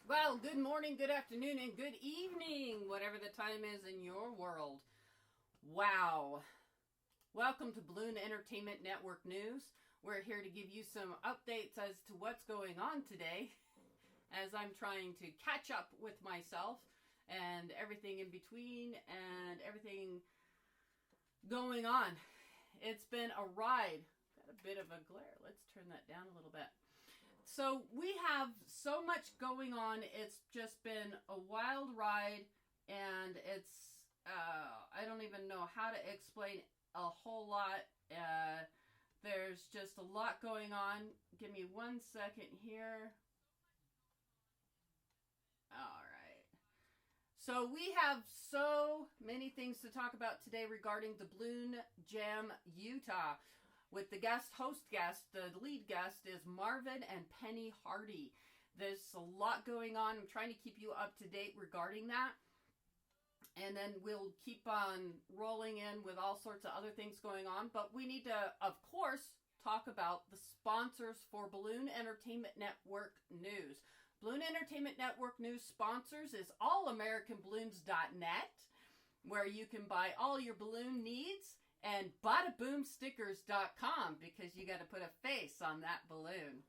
Well, good morning, good afternoon, and good evening, whatever the time is in your world. Wow. Welcome to B.E.N.N Entertainment Network News. We're here to give you some updates as to what's going on today as I'm trying to catch up with myself and everything in between and everything going on. It's been a ride. Got a bit of a glare. Let's turn that down a little bit. So we have so much going on. It's just been a wild ride, and it's, I don't even know how to explain a whole lot. There's just a lot going on. Give me 1 second here. All right. So we have so many things to talk about today regarding the Balloon Jam Utah. With the host guest, the lead guest is Marvin and Penny Hardy. There's a lot going on. I'm trying to keep you up to date regarding that. And then we'll keep on rolling in with all sorts of other things going on. But we need to, of course, talk about the sponsors for B.E.N.N Entertainment Network News. B.E.N.N Entertainment Network News sponsors is allamericanballoons.net, where you can buy all your balloon needs, and BaddaBoomStickers.com, because you got to put a face on that balloon.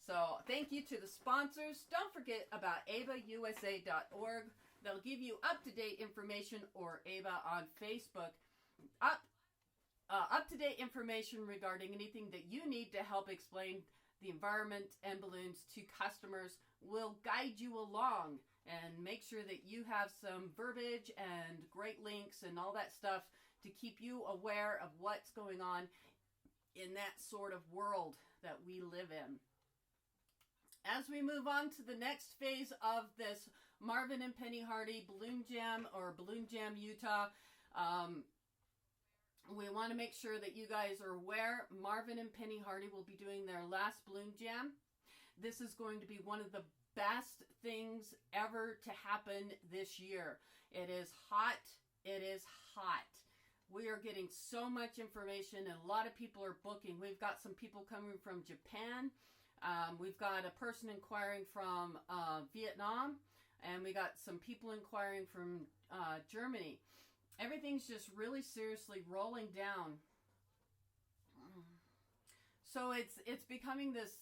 So thank you to the sponsors. Don't forget about ABAUSA.org. They'll give you up-to-date information, or ABA on Facebook. Up-to-date information regarding anything that you need to help explain the environment and balloons to customers. Will guide you along and make sure that you have some verbiage and great links and all that stuff to keep you aware of what's going on in that sort of world that we live in. As we move on to the next phase of this Marvin and Penny Hardy Balloon Jam, or Balloon Jam Utah, we want to make sure that you guys are aware. Marvin and Penny Hardy will be doing their last Balloon Jam. This is going to be one of the best things ever to happen this year. It is hot. It is hot. We are getting so much information, and a lot of people are booking. We've got some people coming from Japan. We've got a person inquiring from Vietnam, and we got some people inquiring from Germany. Everything's just really seriously rolling down. So it's becoming this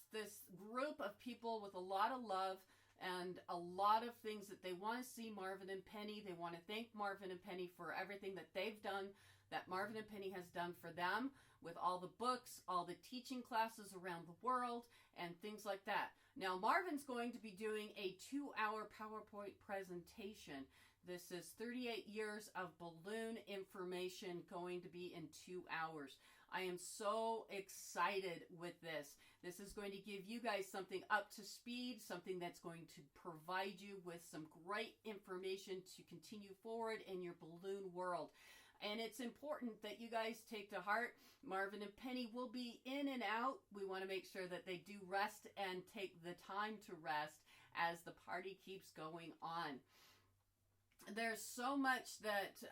group of people with a lot of love and a lot of things that they want to see Marvin and Penny. They want to thank Marvin and Penny for everything that they've done, that Marvin and Penny has done for them, with all the books, all the teaching classes around the world, and things like that. Now, Marvin's going to be doing a 2-hour PowerPoint presentation. This is 38 years of balloon information going to be in 2 hours. I am so excited with this. This is going to give you guys something up to speed, something that's going to provide you with some great information to continue forward in your balloon world. And it's important that you guys take to heart. Marvin and Penny will be in and out. We want to make sure that they do rest and take the time to rest as the party keeps going on. There's so much that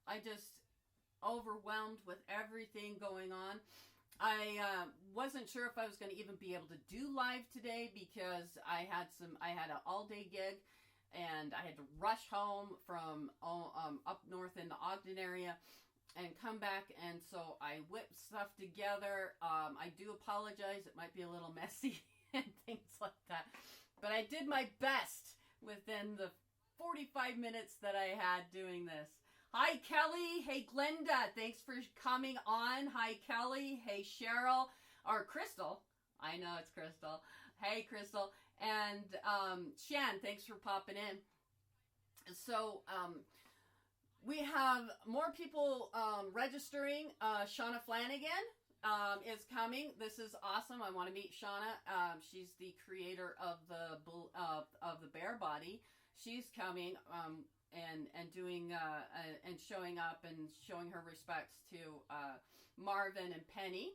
I just overwhelmed with everything going on. I wasn't sure if I was going to even be able to do live today, because I had an all-day gig, and I had to rush home from up north in the Ogden area and come back, and so I whipped stuff together. I do apologize. It might be a little messy and things like that, but I did my best within the 45 minutes that I had doing this. Hi, Kelly. Hey, Glenda. Thanks for coming on. Hi, Kelly. Hey, Cheryl. Or Crystal. I know it's Crystal. Hey, Crystal. And Shan, thanks for popping in. So, we have more people registering. Shauna Flanagan is coming. This is awesome. I want to meet Shauna. She's the creator of the Bear Body. She's coming and doing and showing up and showing her respects to Marvin and Penny.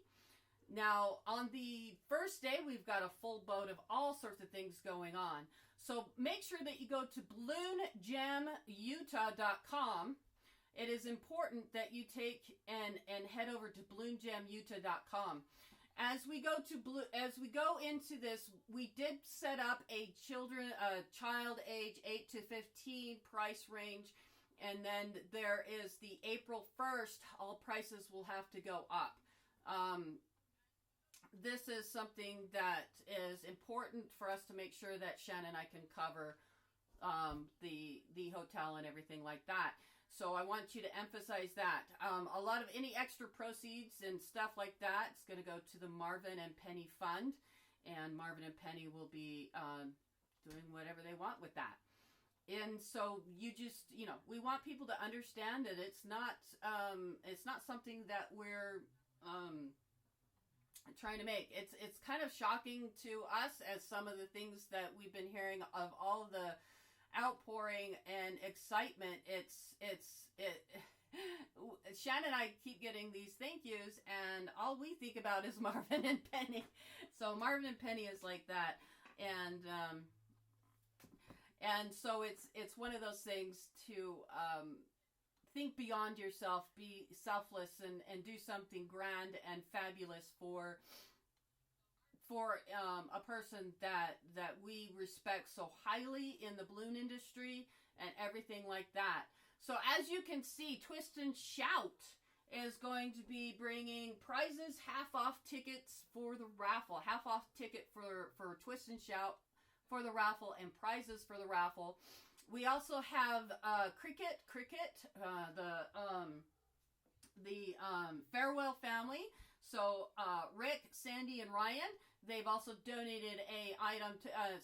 Now, on the first day, we've got a full boat of all sorts of things going on. So make sure that you go to balloonjamutah.com. It is important that you take and head over to balloonjamutah.com. As we go into this, we did set up a child age 8 to 15 price range, and then there is the April 1st, all prices will have to go up. This is something that is important for us to make sure that Shannon and I can cover the hotel and everything like that. So I want you to emphasize that. A lot of any extra proceeds and stuff like that is going to go to the Marvin and Penny Fund. And Marvin and Penny will be doing whatever they want with that. And so you just, we want people to understand that it's not something that we're trying to make. It's kind of shocking to us as some of the things that we've been hearing of all the outpouring and excitement. Shannon and I keep getting these thank yous, and all we think about is Marvin and Penny. So Marvin and Penny is like that, and so it's one of those things to think beyond yourself, be selfless, and do something grand and fabulous for a person that we respect so highly in the balloon industry and everything like that. So as you can see, Twist and Shout is going to be bringing prizes, half off tickets for the raffle, half off ticket for Twist and Shout for the raffle, and prizes for the raffle. We also have Cricket, the Farewell family. So Rick, Sandy, and Ryan, they've also donated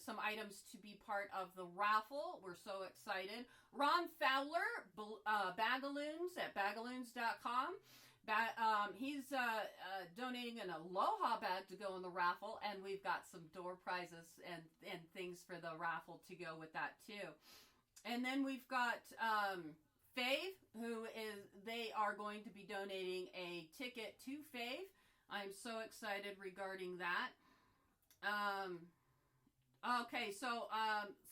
some items to be part of the raffle. We're so excited. Ron Fowler, Bagaloons at bagaloons.com. He's donating an Aloha bag to go in the raffle, and we've got some door prizes and things for the raffle to go with that too. And then we've got Fave, they are going to be donating a ticket to Fave. I'm so excited regarding that. Okay, so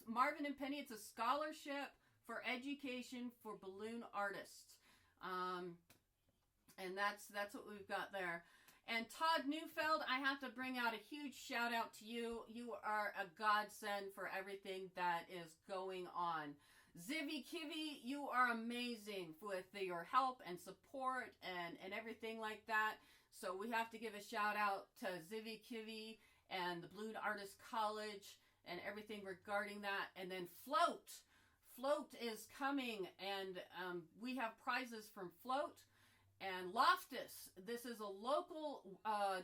Marvin and Penny, it's a scholarship for education for balloon artists. And that's what we've got there. And Todd Neufeld, I have to bring out a huge shout out to you. You are a godsend for everything that is going on. Zivy Kivy, you are amazing with your help and support and everything like that. So we have to give a shout out to Zivy Kivy and the Balloon Artist College and everything regarding that. And then Float is coming, and we have prizes from Float. And Loftus, this is a local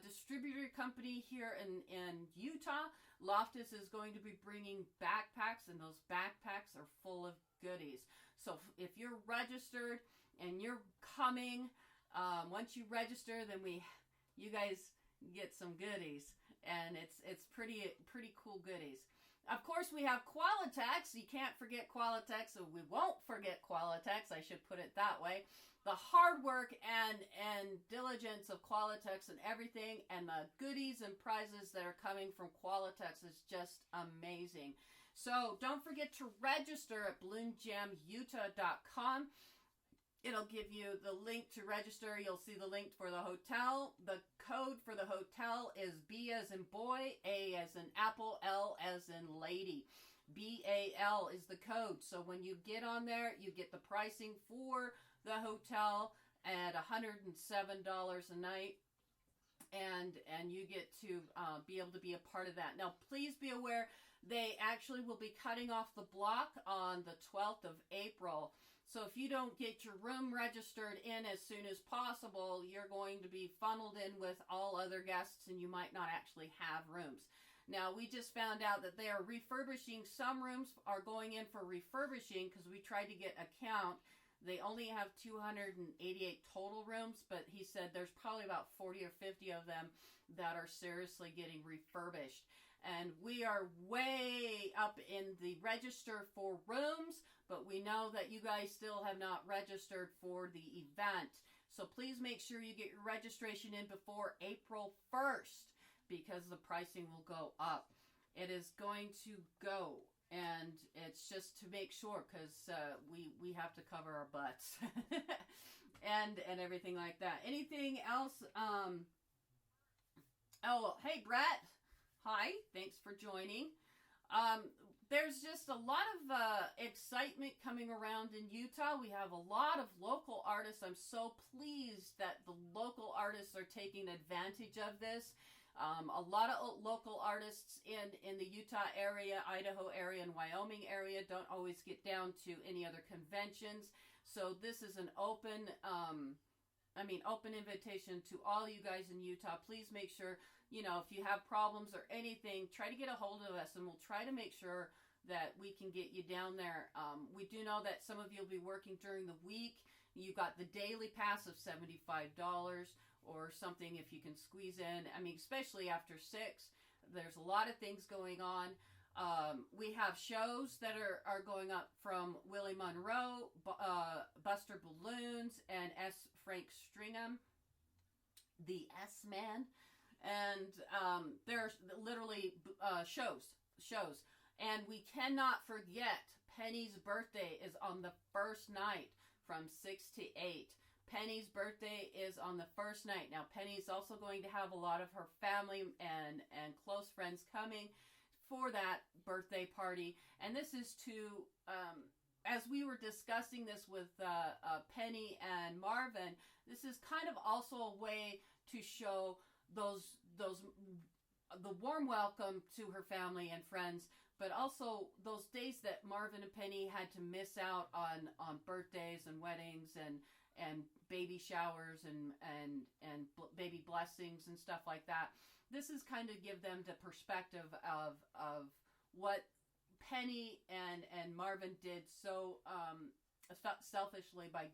distributor company here in Utah. Loftus is going to be bringing backpacks, and those backpacks are full of goodies. So if you're registered and you're coming, once you register, then you guys get some goodies, and it's pretty cool goodies. Of course, we have Qualitex. You can't forget Qualitex, so we won't forget Qualitex. I should put it that way. The hard work and diligence of Qualitex and everything, and the goodies and prizes that are coming from Qualitex is just amazing. So don't forget to register at balloonjamutah.com. It'll give you the link to register. You'll see the link for the hotel. The code for the hotel is B as in boy, A as in apple, L as in lady. BAL is the code. So when you get on there, you get the pricing for the hotel at $107 a night, and you get to be able to be a part of that. Now, please be aware, they actually will be cutting off the block on the 12th of April. So if you don't get your room registered in as soon as possible, you're going to be funneled in with all other guests, and you might not actually have rooms. Now, we just found out that they are refurbishing. Some rooms are going in for refurbishing because we tried to get a count. They only have 288 total rooms, but he said there's probably about 40 or 50 of them that are seriously getting refurbished. And we are way up in the register for rooms, but we know that you guys still have not registered for the event. So please make sure you get your registration in before April 1st, because the pricing will go up. It is going to go. And it's just to make sure, because we have to cover our butts and everything like that. Anything else? Oh, hey, Brett. Hi. Thanks for joining. There's just a lot of excitement coming around in Utah. We have a lot of local artists. I'm so pleased that the local artists are taking advantage of this. A lot of local artists in the Utah area, Idaho area, and Wyoming area don't always get down to any other conventions. So this is an open invitation to all you guys in Utah. Please make sure, if you have problems or anything, try to get a hold of us, and we'll try to make sure that we can get you down there. We do know that some of you will be working during the week. You got the daily pass of $75 or something if you can squeeze in. Especially after 6, there's a lot of things going on. We have shows that are going up from Willie Monroe, Buster Balloons, and S. Frank Stringham, the S-Man. And there's literally shows. And we cannot forget Penny's birthday is on the first night from 6 to 8. Penny's birthday is on the first night. Now, Penny's also going to have a lot of her family and close friends coming for that birthday party. And this is to, as we were discussing this with Penny and Marvin, this is kind of also a way to show the warm welcome to her family and friends, but also those days that Marvin and Penny had to miss out on birthdays and weddings and baby showers and baby blessings and stuff like that. This is kind of give them the perspective of what Penny and Marvin did so selfishly by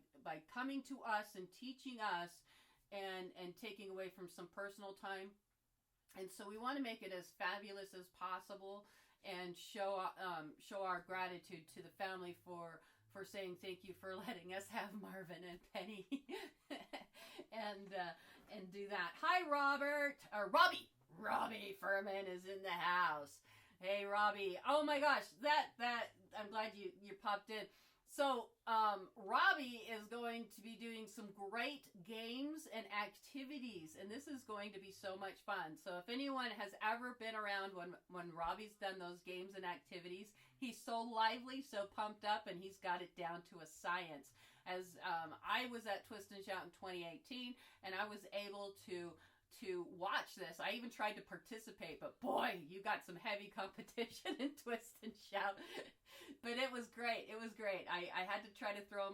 coming to us and teaching us and taking away from some personal time. And so we want to make it as fabulous as possible and show our gratitude to the family for saying thank you for letting us have Marvin and Penny and do that. Hi, Robert, or Robbie Furman is in the house. Hey, Robbie. Oh my gosh, that I'm glad you popped in. So Robbie is going to be doing some great games and activities, and this is going to be so much fun. So if anyone has ever been around when Robbie's done those games and activities, he's so lively, so pumped up, and he's got it down to a science. As I was at Twist and Shout in 2018, and I was able to watch this. I even tried to participate, but boy, you got some heavy competition in Twist and Shout. But it was great. I had to try to throw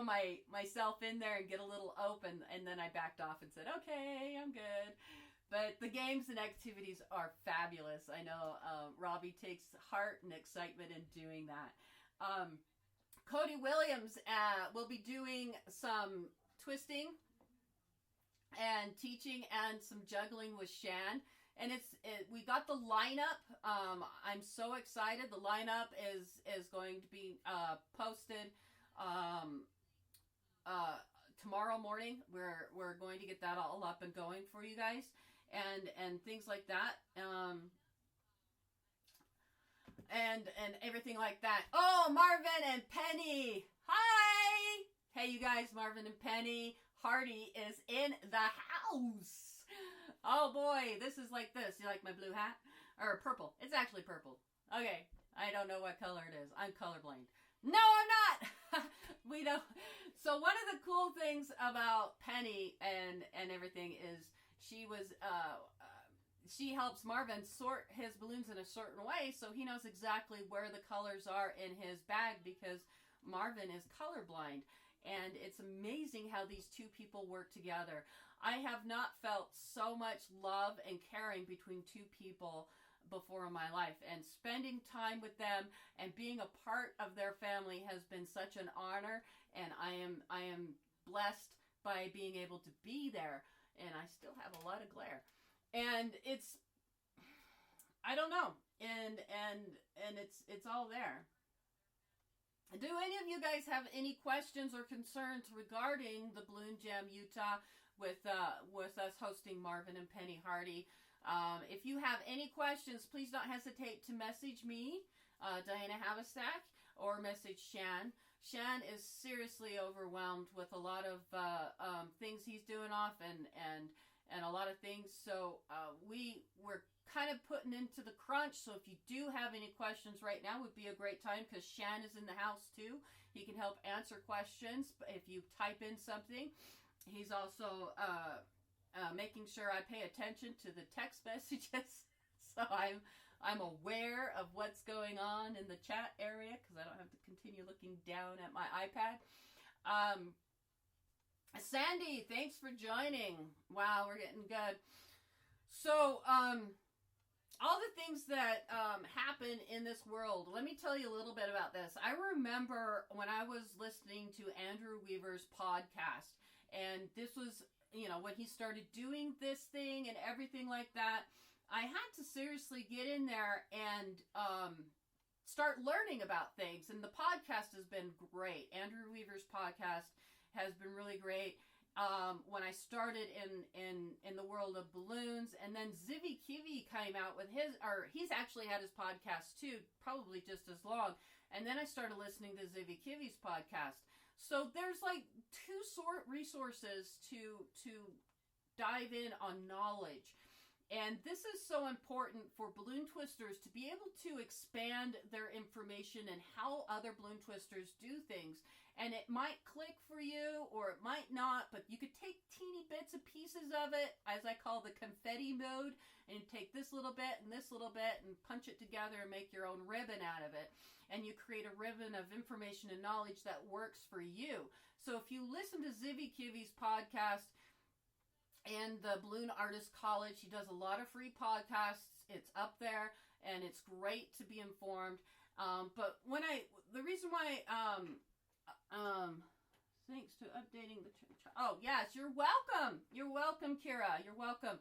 myself in there and get a little open, and then I backed off and said, okay, I'm good. But the games and activities are fabulous. I know Robbie takes heart and excitement in doing that. Cody Williams will be doing some twisting and teaching and some juggling with Shan. And we got the lineup. I'm so excited. The lineup is going to be posted tomorrow morning. We're going to get that all up and going for you guys, and things like that. And everything like that. Oh, Marvin and Penny. Hi. Hey, you guys. Marvin and Penny Hardy is in the house. Oh boy, this is like this. You like my blue hat? Or purple. It's actually purple. Okay, I don't know what color it is. I'm colorblind. No, I'm not! We don't. So one of the cool things about Penny and everything is she helps Marvin sort his balloons in a certain way so he knows exactly where the colors are in his bag because Marvin is colorblind. And it's amazing how these two people work together. I have not felt so much love and caring between two people before in my life. And spending time with them and being a part of their family has been such an honor. And I am blessed by being able to be there. And I still have a lot of glare. And I don't know. And it's all there. Do any of you guys have any questions or concerns regarding the Balloon Jam Utah with us hosting Marvin and Penny Hardy? If you have any questions, please don't hesitate to message me, Diana Haversack, or message Shan. Shan is seriously overwhelmed with a lot of things he's doing off, and and a lot of things. So we were kind of putting into the crunch. So if you do have any questions right now, would be a great time, because Shan is in the house too. He can help answer questions if you type in something. He's also making sure I pay attention to the text messages. So I'm aware of what's going on in the chat area, because I don't have to continue looking down at my iPad. Sandy, thanks for joining. Wow, we're getting good. So, all the things that happen in this world, let me tell you a little bit about this. I remember when I was listening to Andrew Weaver's podcast, and this was, when he started doing this thing and everything like that, I had to seriously get in there and start learning about things. And the podcast has been great. Andrew Weaver's podcast has been really great. When I started in the world of balloons, and then Zivy Kivi came out with he's actually had his podcast too, probably just as long. And then I started listening to Zivy Kivi's podcast. So there's like two resources to dive in on knowledge. And this is so important for balloon twisters to be able to expand their information and how other balloon twisters do things. And it might click for you or it might not, but you could take teeny bits and pieces of it, as I call the confetti mode, and take this little bit and this little bit and punch it together and make your own ribbon out of it. And you create a ribbon of information and knowledge that works for you. So if you listen to Zivy Kivi's podcast and the Balloon Artist College, he does a lot of free podcasts. It's up there, and it's great to be informed. But the reason why, thanks to updating the oh yes, you're welcome. You're welcome, Kira. You're welcome.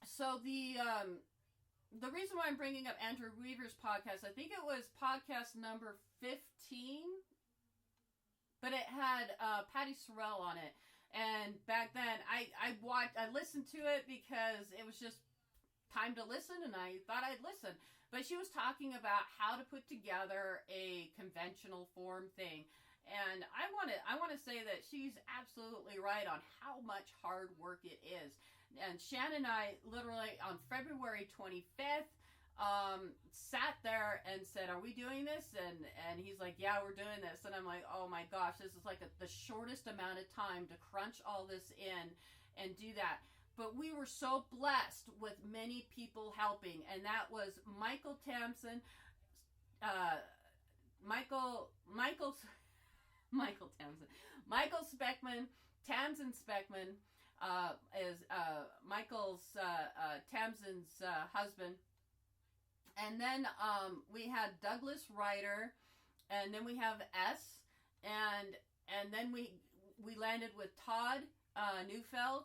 So the reason why I'm bringing up Andrew Weaver's podcast, I think it was podcast number 15, but it had Patty Sorrell on it. And back then, I listened to it because it was just time to listen, and I thought I'd listen. But she was talking about how to put together a conventional form thing. And I want to say that she's absolutely right on how much hard work it is. And Shannon and I literally on February 25th sat there and said, "Are we doing this?" And he's like, "Yeah, we're doing this." And I'm like, "Oh my gosh, this is like the shortest amount of time to crunch all this in and do that." But we were so blessed with many people helping, and that was Michael Tamsin, Michael Speckman, Tamsin Speckman is Michael's Tamsin's husband. And then we had Douglas Ryder, and then we have S, and then we landed with Todd Neufeld,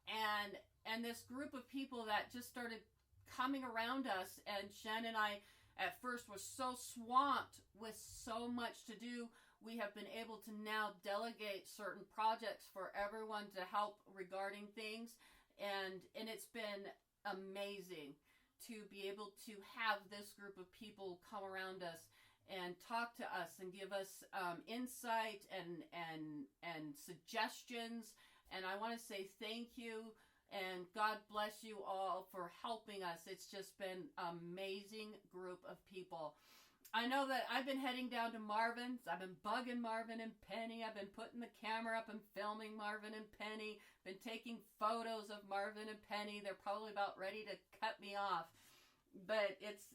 and this group of people that just started coming around us. And Shen and I at first were so swamped with so much to do. We have been able to now delegate certain projects for everyone to help regarding things, and it's been amazing to be able to have this group of people come around us and talk to us and give us insight and suggestions. And I want to say thank you and God bless you all for helping us. It's just been an amazing group of people. I know that I've been heading down to Marvin's. I've been bugging Marvin and Penny. I've been putting the camera up and filming Marvin and Penny. Been taking photos of Marvin and Penny. They're probably about ready to cut me off. But it's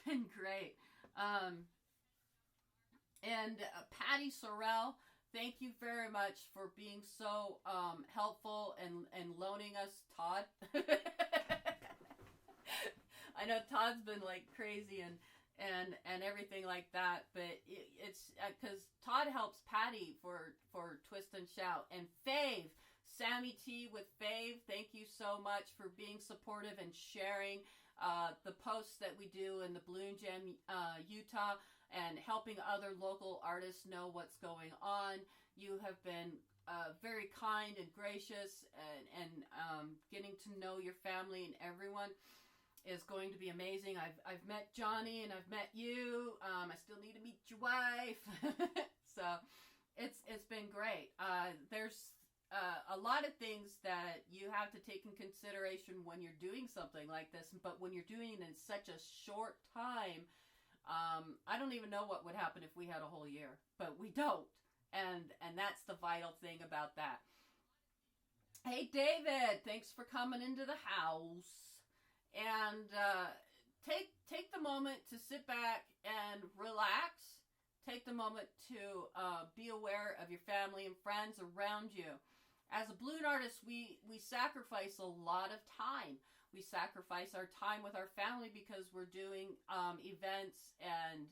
been great. And Patty Sorrell, thank you very much for being so helpful and loaning us Todd. I know Todd's been like crazy and everything like that, but it's because Todd helps Patty for Twist and Shout. And Fave, Sammy T with Fave, thank you so much for being supportive and sharing the posts that we do in the Balloon Jam Utah and helping other local artists know what's going on. You have been very kind and gracious, and getting to know your family and everyone is going to be amazing. I've met Johnny and I've met you. I still need to meet your wife. So it's been great. There's a lot of things that you have to take in consideration when you're doing something like this. But when you're doing it in such a short time, I don't even know what would happen if we had a whole year, but we don't. And that's the vital thing about that. Hey, David, thanks for coming into the house. And take the moment to sit back and relax. Take the moment to be aware of your family and friends around you. As a balloon artist, we sacrifice a lot of time. We sacrifice our time with our family because we're doing events and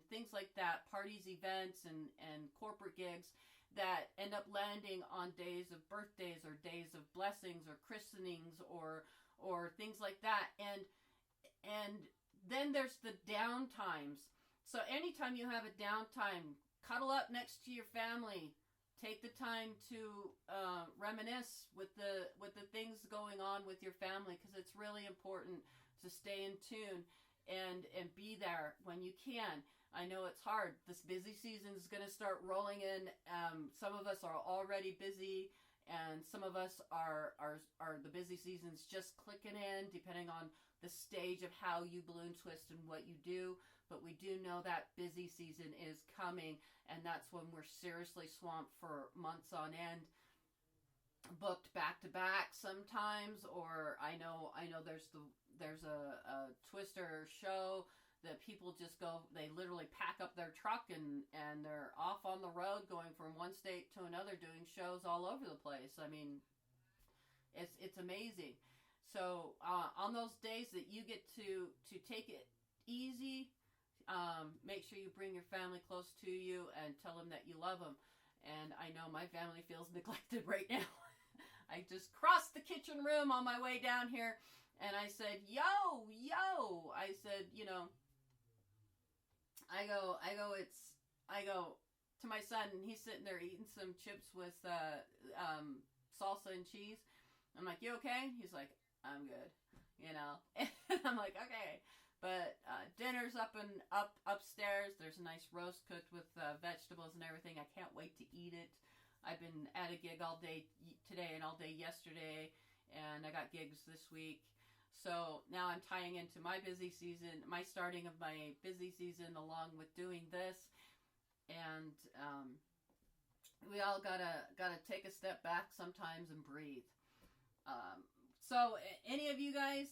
things like that, parties, events, and corporate gigs that end up landing on days of birthdays or days of blessings or christenings or things like that. And then there's the down times. So anytime you have a downtime, cuddle up next to your family. Take the time to reminisce with the things going on with your family, because it's really important to stay in tune and be there when you can. I know it's hard. This busy season is going to start rolling in. Some of us are already busy, and some of us are the busy season's just clicking in, depending on the stage of how you balloon twist and what you do. But we do know that busy season is coming, and that's when we're seriously swamped for months on end, booked back to back sometimes. Or I know there's a twister show that people just go, they literally pack up their truck and they're off on the road going from one state to another, doing shows all over the place. I mean, it's amazing. So on those days that you get to take it easy, make sure you bring your family close to you and tell them that you love them. And I know my family feels neglected right now. I just crossed the kitchen room on my way down here, and I said, yo, I said, I go to my son, and he's sitting there eating some chips with salsa and cheese. I'm like, you okay? He's like, I'm good, And I'm like, okay. But dinner's upstairs. There's a nice roast cooked with vegetables and everything. I can't wait to eat it. I've been at a gig all day today and all day yesterday, and I got gigs this week. So now I'm tying into my busy season, my starting of my busy season, along with doing this. And we all gotta take a step back sometimes and breathe. So any of you guys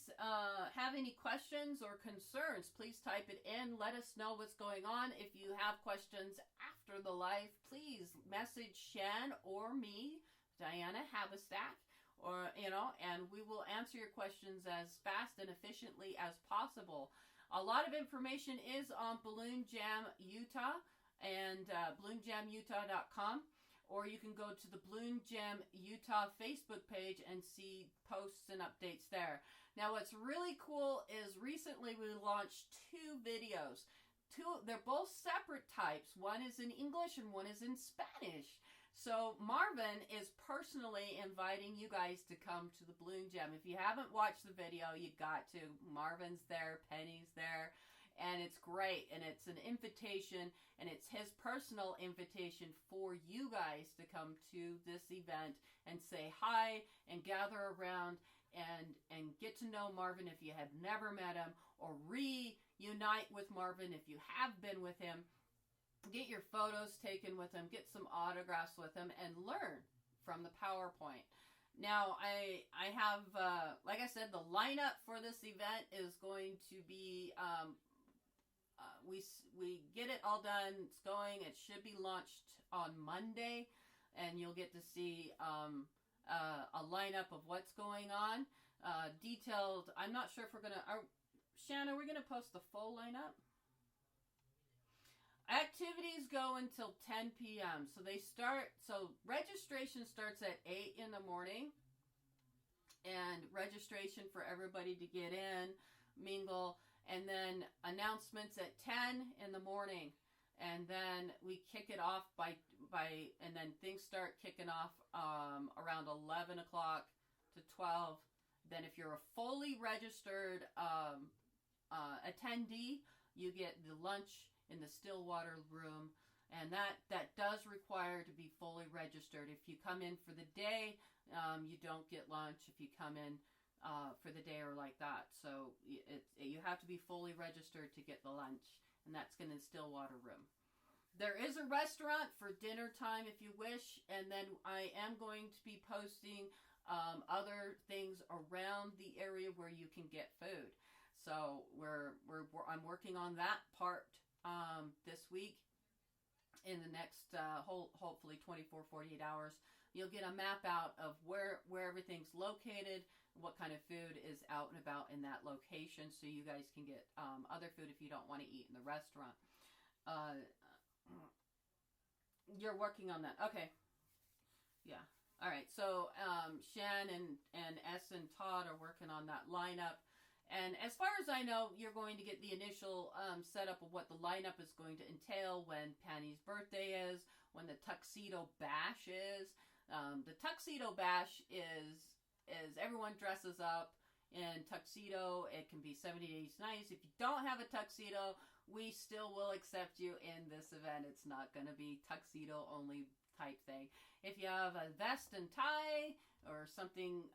have any questions or concerns, please type it in. Let us know what's going on. If you have questions after the live, please message Shan or me, Diana Havistack, and we will answer your questions as fast and efficiently as possible. A lot of information is on Balloon Jam Utah and balloonjamutah.com. Or you can go to the Balloon Jam Utah Facebook page and see posts and updates there. Now, what's really cool is recently we launched 2 videos. They're both separate types. One is in English and one is in Spanish. So Marvin is personally inviting you guys to come to the Balloon Jam. If you haven't watched the video, you got to. Marvin's there, Penny's there. And it's great, and it's an invitation, and it's his personal invitation for you guys to come to this event and say hi and gather around and get to know Marvin if you have never met him, or reunite with Marvin if you have been with him. Get your photos taken with him, get some autographs with him, and learn from the PowerPoint. Now, I have, like I said, the lineup for this event is going to be... we get it all done. It's going. It should be launched on Monday, and you'll get to see a lineup of what's going on. Detailed. I'm not sure if we're gonna. Shanna, are we gonna post the full lineup? Activities go until 10 p.m. So registration starts at 8 in the morning, and registration for everybody to get in, mingle. And then announcements at 10 in the morning. And then we kick it off and then things start kicking off around 11 o'clock to 12. Then if you're a fully registered attendee, you get the lunch in the Stillwater room. And that does require to be fully registered. If you come in for the day, you don't get lunch if you come in for the day or like that. So you have to be fully registered to get the lunch, and that's going to Stillwater room. There is a restaurant for dinner time if you wish, and then I am going to be posting other things around the area where you can get food. So I'm working on that part this week. In the next hopefully 24, 48 hours, you'll get a map out of where everything's located, what kind of food is out and about in that location, so you guys can get other food if you don't want to eat in the restaurant. You're working on that. Okay. Yeah. All right. So Shan and S and Todd are working on that lineup. And as far as I know, you're going to get the initial setup of what the lineup is going to entail when Penny's birthday is, when the tuxedo bash is. The tuxedo bash is everyone dresses up in tuxedo. It can be 70 days nice. If you don't have a tuxedo, we still will accept you in this event. It's not going to be tuxedo only type thing. If you have a vest and tie or something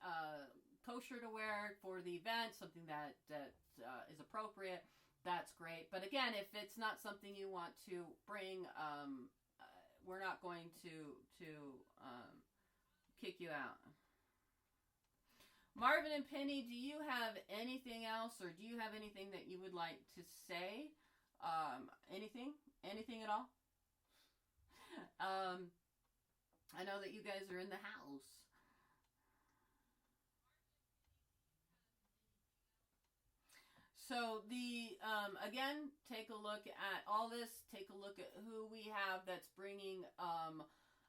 kosher to wear for the event, something that is appropriate, that's great. But again, if it's not something you want to bring, we're not going to kick you out. Marvin and Penny, do you have anything else, or do you have anything that you would like to say? Anything at all? I know that you guys are in the house. So again, take a look at all this. Take a look at who we have that's bringing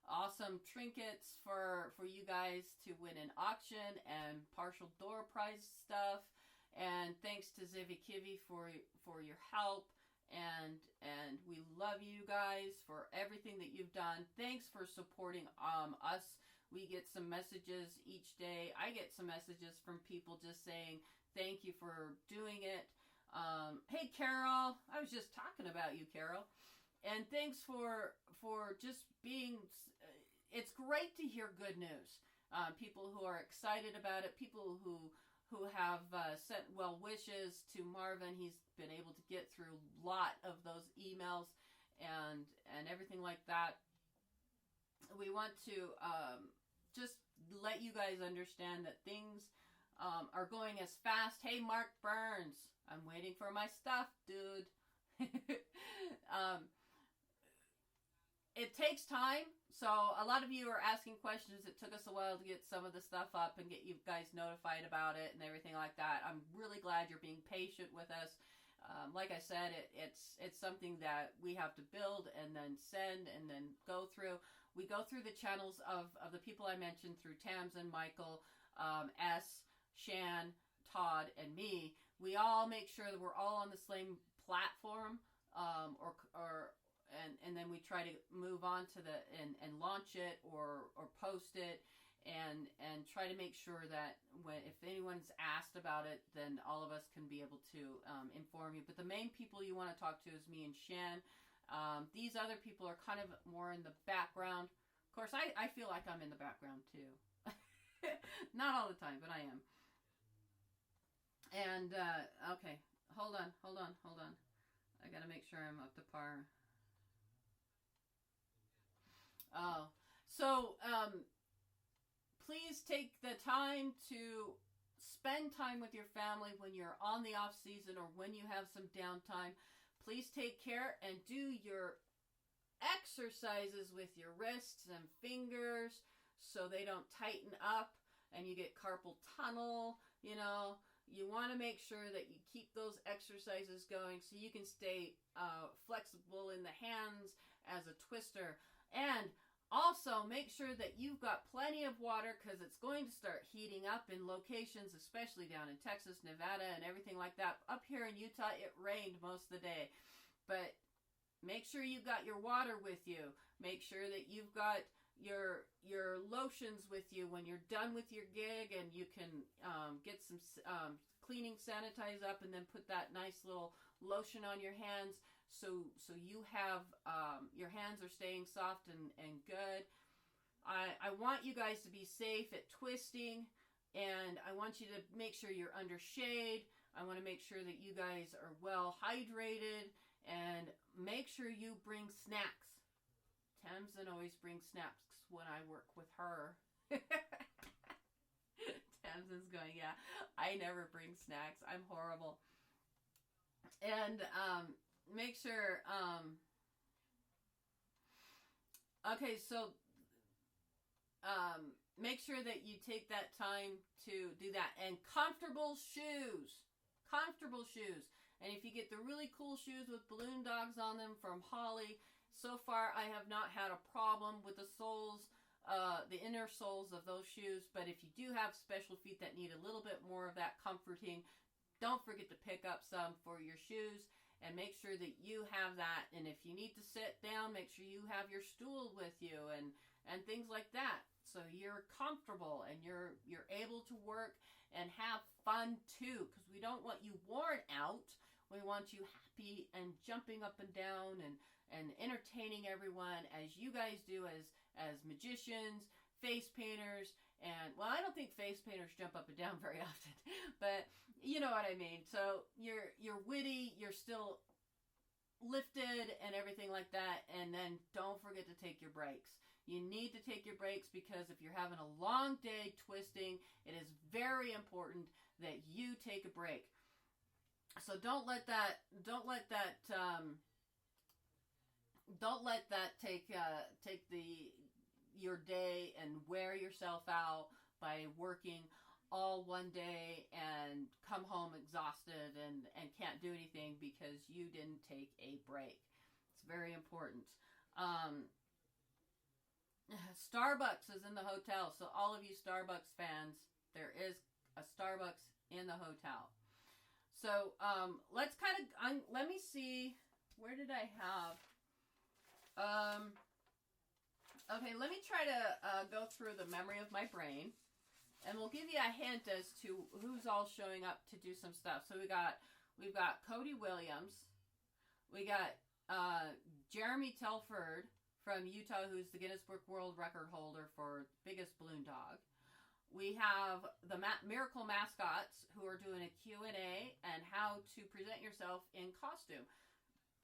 awesome trinkets for you guys to win an auction and partial door prize stuff. And thanks to Zivi Kivi for your help. And we love you guys for everything that you've done. Thanks for supporting us. We get some messages each day. I get some messages from people just saying, thank you for doing it. Hey, Carol. I was just talking about you, Carol. And thanks for just being... It's great to hear good news. People who are excited about it. People who have sent well wishes to Marvin. He's been able to get through a lot of those emails and everything like that. We want to just let you guys understand that things are going as fast. Hey, Mark Burns, I'm waiting for my stuff, dude. It takes time. So a lot of you are asking questions. It took us a while to get some of the stuff up and get you guys notified about it and everything like that. I'm really glad you're being patient with us. Like I said, it's something that we have to build and then send and then go through. We go through the channels of the people I mentioned through Tamsin, Michael, S, Shan, Todd, and me. We all make sure that we're all on the same platform, and then we try to move on to and launch it or post it and try to make sure that if anyone's asked about it, then all of us can be able to inform you. But the main people you want to talk to is me and Shan. These other people are kind of more in the background. Of course, I feel like I'm in the background too. Not all the time, but I am. And, okay, hold on. I gotta make sure I'm up to par. Oh, so, please take the time to spend time with your family when you're on the off season or when you have some downtime. Please take care and do your exercises with your wrists and fingers so they don't tighten up and you get carpal tunnel. You want to make sure that you keep those exercises going so you can stay flexible in the hands as a twister. And also, make sure that you've got plenty of water because it's going to start heating up in locations, especially down in Texas, Nevada, and everything like that. Up here in Utah, it rained most of the day. But make sure you've got your water with you. Make sure that you've got your lotions with you when you're done with your gig, and you can get some cleaning sanitize up and then put that nice little lotion on your hands so you have your hands are staying soft and good. I want you guys to be safe at twisting, and I want you to make sure you're under shade. I want to make sure that you guys are well hydrated, and make sure you bring snacks. Tamsin always brings snacks when I work with her. Tamsin's going, yeah, I never bring snacks. I'm horrible. And make sure, okay, so make sure that you take that time to do that. And comfortable shoes. Comfortable shoes. And if you get the really cool shoes with balloon dogs on them from Holly, so far I have not had a problem with the soles, the inner soles of those shoes. But if you do have special feet that need a little bit more of that comforting, don't forget to pick up some for your shoes. And make sure that you have that. And if you need to sit down, make sure you have your stool with you and things like that. So you're comfortable and you're able to work and have fun too. Because we don't want you worn out. We want you happy and jumping up and down and entertaining everyone as you guys do as magicians, face painters. And, well, I don't think face painters jump up and down very often. But you know what I mean. So you're witty, you're still lifted and everything like that. And then don't forget to take your breaks. You need to take your breaks because if you're having a long day twisting, it is very important that you take a break. So don't let that take your day and wear yourself out by working all one day and come home exhausted and can't do anything because you didn't take a break. It's very important. Starbucks is in the hotel, so all of you Starbucks fans, there is a Starbucks in the hotel. So let's kind of, let me see, where did I have? Okay, let me try to go through the memory of my brain. And we'll give you a hint as to who's all showing up to do some stuff. So we've got Cody Williams. We got Jeremy Telford from Utah, who's the Guinness Book World Record holder for biggest balloon dog. We have the Miracle Mascots who are doing a Q&A and how to present yourself in costume,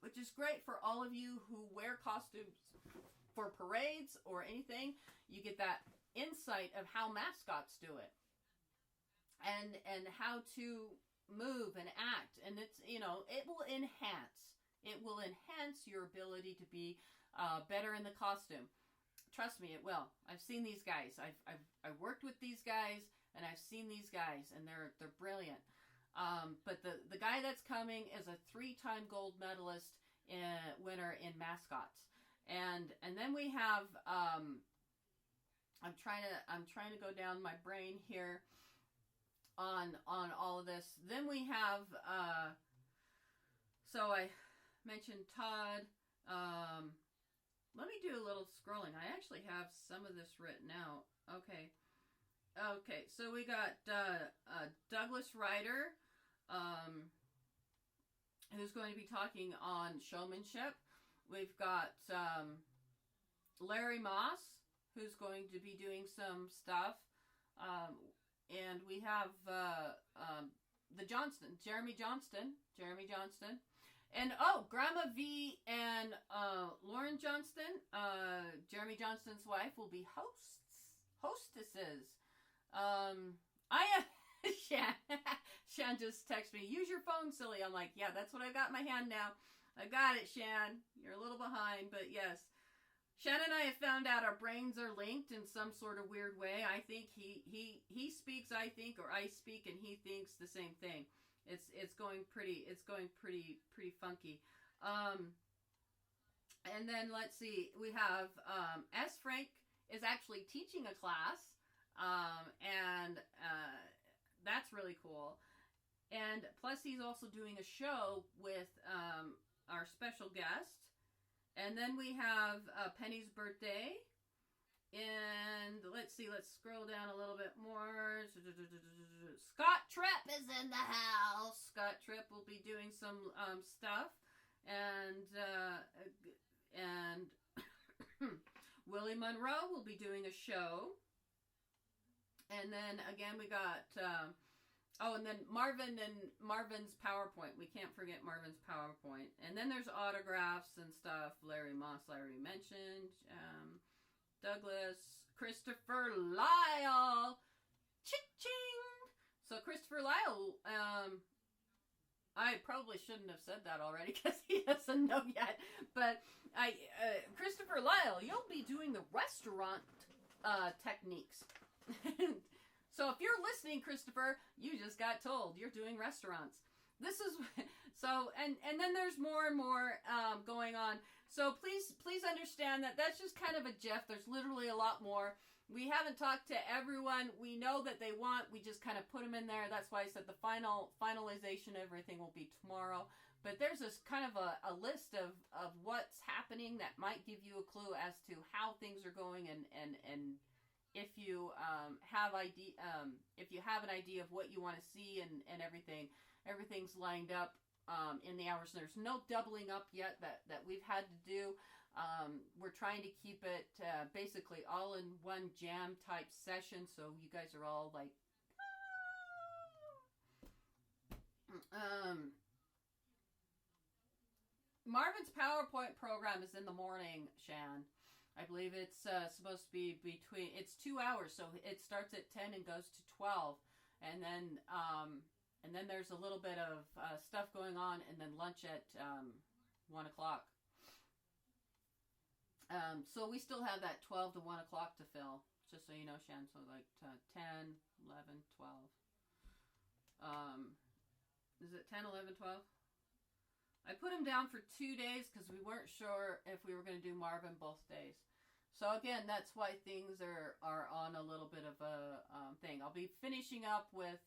which is great for all of you who wear costumes for parades or anything. You get that insight of how mascots do it and how to move and act, and it's, you know, it will enhance your ability to be better in the costume. Trust me, it will. I've seen these guys. I've worked with these guys, and I've seen these guys, and they're brilliant. But the guy that's coming is a 3-time gold medalist winner in mascots, and then we have I'm trying to go down my brain here on all of this. Then we have so I mentioned Todd. Let me do a little scrolling. I actually have some of this written out. Okay, so we got Douglas Ryder, who's going to be talking on showmanship. We've got Larry Moss, who's going to be doing some stuff. And we have Jeremy Johnston. And, Grandma V and Lauren Johnston, Jeremy Johnston's wife, will be hostesses. Shan just texted me, use your phone, silly. I'm like, yeah, that's what I got in my hand now. I got it, Shan. You're a little behind, but yes. Shan and I have found out our brains are linked in some sort of weird way. I think he speaks, I think, or I speak, and he thinks the same thing. It's going pretty funky. And then let's see, we have S. Frank is actually teaching a class, and that's really cool. And plus, he's also doing a show with our special guest. And then we have Penny's birthday. And let's see, let's scroll down a little bit more. Scott Tripp is in the house. Scott Tripp will be doing some stuff. and Willie Monroe will be doing a show. And then again, we got, and then Marvin's PowerPoint. We can't forget Marvin's PowerPoint. And then there's autographs and stuff. Larry Moss, I already mentioned. Douglas, Christopher Lyle. Ching! So Christopher Lyle, I probably shouldn't have said that already because he doesn't know yet. But Christopher Lyle, you'll be doing the restaurant techniques. So if you're listening, Christopher, you just got told you're doing restaurants. This is so, and then there's more and more going on. So please understand that that's just kind of a GIF. There's literally a lot more. We haven't talked to everyone. We know that they want. We just kind of put them in there. That's why I said the finalization of everything will be tomorrow. But there's this kind of a list of what's happening that might give you a clue as to how things are going, and if you have if you have an idea of what you want to see and everything's lined up in the hours. There's no doubling up yet that we've had to do. We're trying to keep it basically all in one jam type session, so you guys are all like, Marvin's PowerPoint program is in the morning, Shan. I believe it's supposed to be it's 2 hours, so it starts at 10 and goes to 12, and then there's a little bit of stuff going on, and then lunch at 1 o'clock. So we still have that 12 to 1 o'clock to fill, just so you know, Shan. So like 10, 11, 12. Is it 10, 11, 12? I put them down for 2 days because we weren't sure if we were going to do Marvin both days. So again, that's why things are on a little bit of a thing. I'll be finishing up with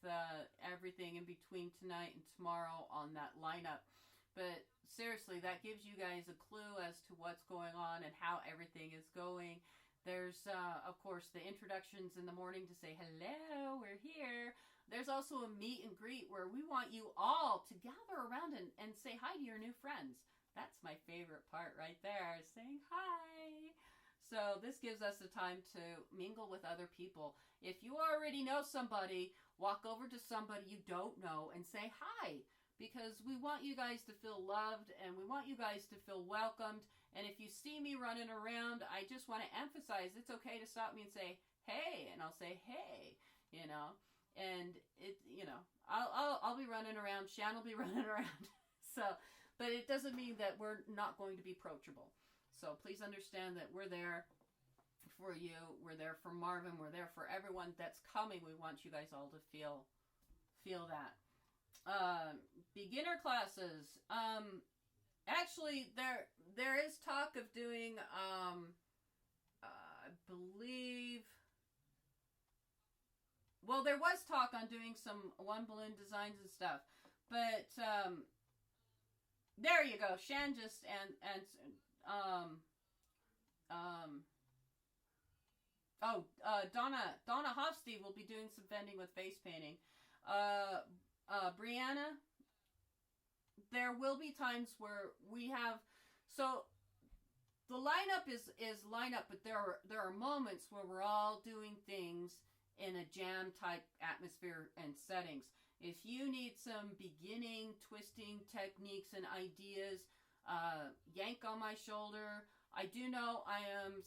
everything in between tonight and tomorrow on that lineup. But seriously, that gives you guys a clue as to what's going on and how everything is going. There's, of course, the introductions in the morning to say, hello, we're here. There's also a meet and greet where we want you all to gather around and say hi to your new friends. That's my favorite part right there, saying hi. So this gives us a time to mingle with other people. If you already know somebody, walk over to somebody you don't know and say hi. Because we want you guys to feel loved, and we want you guys to feel welcomed. And if you see me running around, I just want to emphasize it's okay to stop me and say, hey, and I'll say, hey, you know. And it, you know, I'll be running around. Shan will be running around. So, but it doesn't mean that we're not going to be approachable. So please understand that we're there for you. We're there for Marvin. We're there for everyone that's coming. We want you guys all to feel that. Beginner classes. Actually, there is talk of doing. I believe. Well, there was talk on doing some one balloon designs and stuff, but there you go. Shan just Donna Hofstede will be doing some vending with face painting. Brianna, there will be times where we have, so the lineup is lineup, but there are moments where we're all doing things in a jam type atmosphere and settings. If you need some beginning twisting techniques and ideas, yank on my shoulder. I do know I am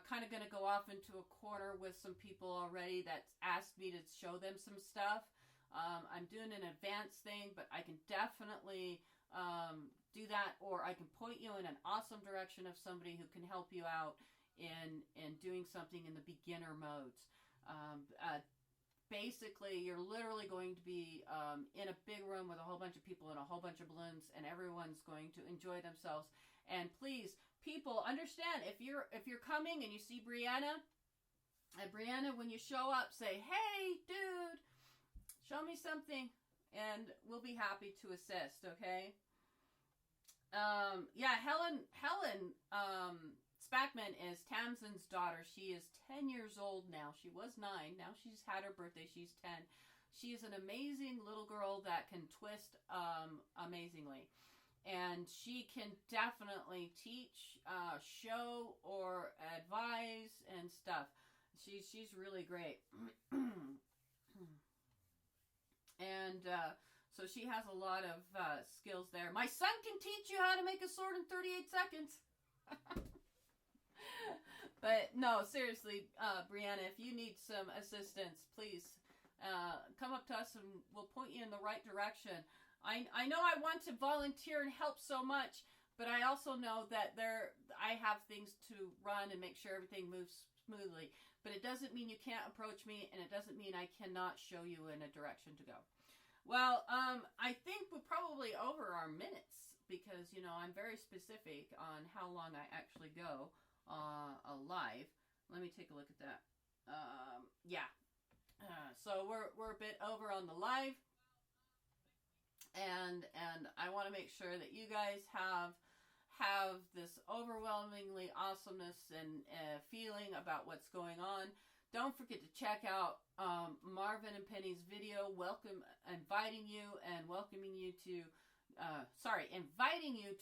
kind of going to go off into a corner with some people already that's asked me to show them some stuff. I'm doing an advanced thing, but I can definitely do that, or I can point you in an awesome direction of somebody who can help you out in doing something in the beginner modes. Basically, you're literally going to be in a big room with a whole bunch of people and a whole bunch of balloons, and everyone's going to enjoy themselves. And please, people, understand, if you're coming and you see Brianna, when you show up, say, hey, dude, show me something, and we'll be happy to assist, okay? Helen Spackman is Tamsin's daughter. She is 10 years old now. She was 9. Now she's had her birthday. She's 10. She is an amazing little girl that can twist amazingly. and she can definitely teach, show, or advise and stuff. She's really great. And so she has a lot of skills there. My son can teach you how to make a sword in 38 seconds. But no, seriously, Brianna, if you need some assistance, please come up to us and we'll point you in the right direction. I know I want to volunteer and help so much, but I also know that I have things to run and make sure everything moves smoothly. But it doesn't mean you can't approach me, and it doesn't mean I cannot show you in a direction to go. Well, I think we're probably over our minutes because, you know, I'm very specific on how long I actually go live. Let me take a look at that. Yeah. So we're a bit over on the live. And I want to make sure that you guys have this overwhelmingly awesomeness and feeling about what's going on. Don't forget to check out Marvin and Penny's video, inviting you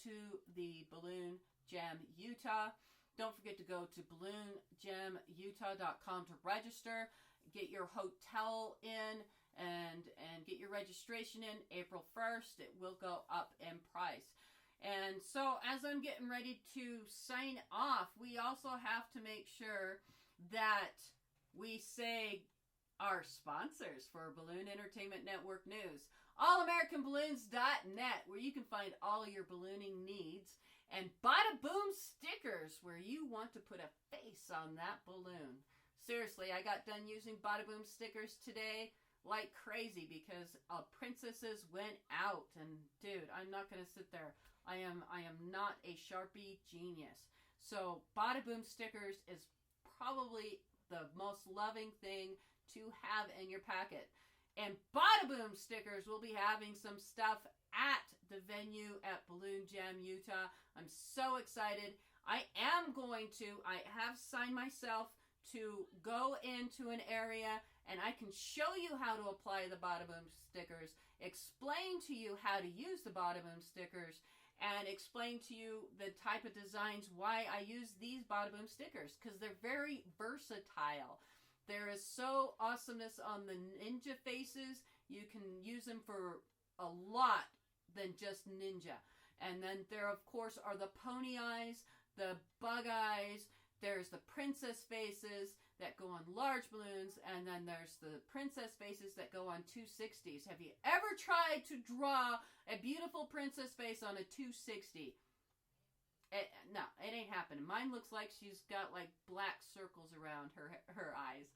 to the Balloon Jam Utah. Don't forget to go to balloonjamutah.com to register, get your hotel in, and get your registration in April 1st. It will go up in price. And so as I'm getting ready to sign off, we also have to make sure that we say our sponsors for Balloon Entertainment Network News. AllAmericanBalloons.net, where you can find all your ballooning needs. And Badda Boom Stickers, where you want to put a face on that balloon. Seriously, I got done using Badda Boom Stickers today like crazy because princesses went out. And dude, I'm not going to sit there. I am not a Sharpie genius. So Badda Boom Stickers is probably the most loving thing to have in your packet. And Badda Boom Stickers will be having some stuff at the venue at Balloon Jam Utah. I'm so excited. I have signed myself to go into an area and I can show you how to apply the Badda Boom Stickers, explain to you how to use the Badda Boom Stickers, and explain to you the type of designs, why I use these Badda Boom Stickers, because they're very versatile. There is so awesomeness on the ninja faces. You can use them for a lot than just ninja. And then there, of course, are the pony eyes, the bug eyes. There's the princess faces that go on large balloons. And then there's the princess faces that go on 260s. Have you ever tried to draw a beautiful princess face on a 260? No, it ain't happening. Mine looks like she's got like black circles around her eyes.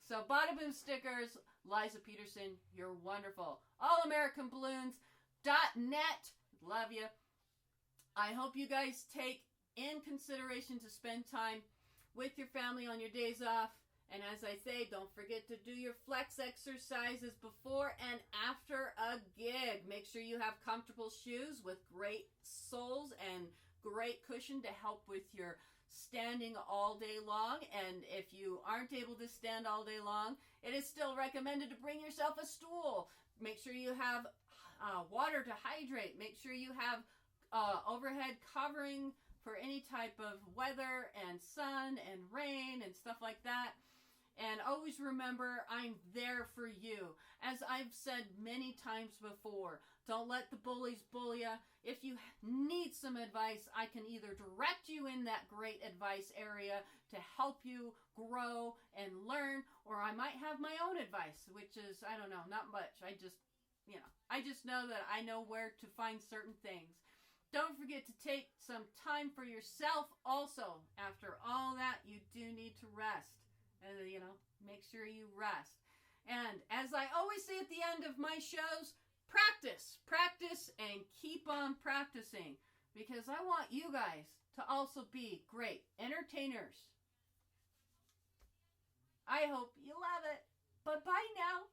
So Badda Boom Stickers, Liza Peterson, you're wonderful. AllAmericanBalloons.net. Love you. I hope you guys take in consideration to spend time with your family on your days off. And as I say, don't forget to do your flex exercises before and after a gig. Make sure you have comfortable shoes with great soles and great cushion to help with your standing all day long. And if you aren't able to stand all day long, it is still recommended to bring yourself a stool. Make sure you have water to hydrate. Make sure you have overhead covering for any type of weather and sun and rain and stuff like that. And always remember, I'm there for you. As I've said many times before, don't let the bullies bully you. If you need some advice, I can either direct you in that great advice area to help you grow and learn, or I might have my own advice, which is, I don't know, not much. I just know that I know where to find certain things. Don't forget to take some time for yourself also. After all that, you do need to rest. And, make sure you rest. And as I always say at the end of my shows, practice, and keep on practicing. Because I want you guys to also be great entertainers. I hope you love it. Bye-bye now.